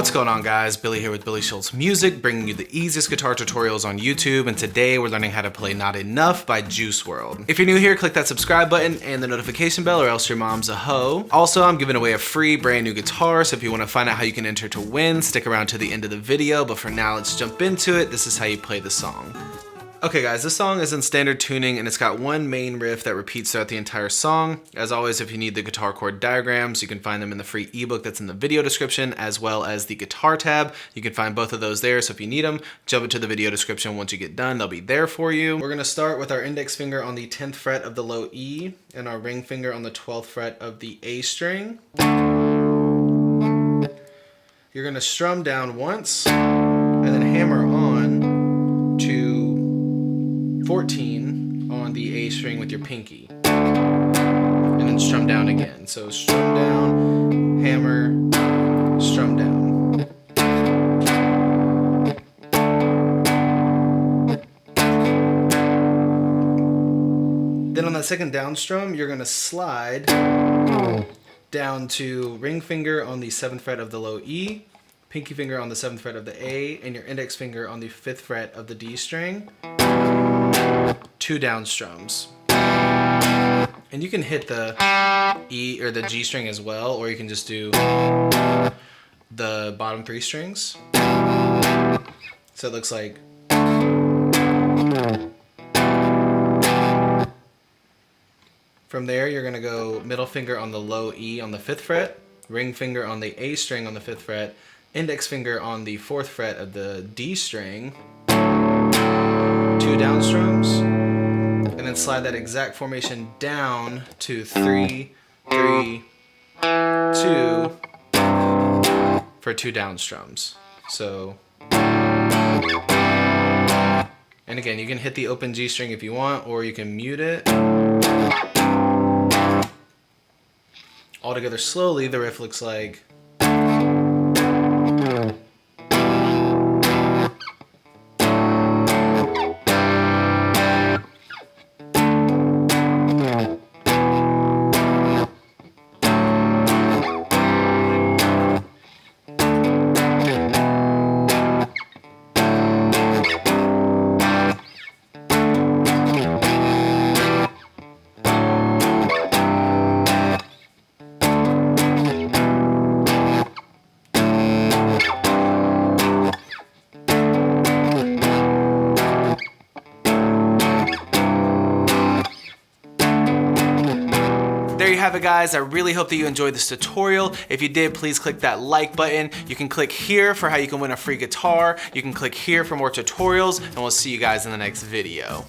What's going on, guys? Billy here with Billy Schultz Music, bringing you the easiest guitar tutorials on YouTube, and today we're learning how to play Not Enough by Juice WRLD. If you're new here, click that subscribe button and the notification bell, or else your mom's a hoe. Also, I'm giving away a free brand new guitar, so if you want to find out how you can enter to win, stick around to the end of the video, but for now, let's jump into it. This is how you play the song. Okay guys, this song is in standard tuning and it's got one main riff that repeats throughout the entire song. As always, if you need the guitar chord diagrams, you can find them in the free ebook that's in the video description, as well as the guitar tab. You can find both of those there, so if you need them, jump into the video description. Once you get done, they'll be there for you. We're gonna start with our index finger on the 10th fret of the low E and our ring finger on the 12th fret of the A string. You're gonna strum down once and then hammer on to 14 on the A string with your pinky, and then strum down again. So strum down, hammer, strum down. Then on that second down strum, you're gonna slide down to ring finger on the 7th fret of the low E, pinky finger on the 7th fret of the A, and your index finger on the 5th fret of the D string. 2 down strums. And you can hit the E or the G string as well, or you can just do the bottom 3 strings. So it looks like. From there, you're gonna go middle finger on the low E on the 5th fret, ring finger on the A string on the 5th fret, index finger on the 4th fret of the D string, 2 down strums, and then slide that exact formation down to 3, 3, 2 for 2 down strums. So, and again, you can hit the open G string if you want, or you can mute it. All together slowly, the riff looks like. There you have it, guys. I really hope that you enjoyed this tutorial. If you did, please click that like button. You can click here for how you can win a free guitar. You can click here for more tutorials, and we'll see you guys in the next video.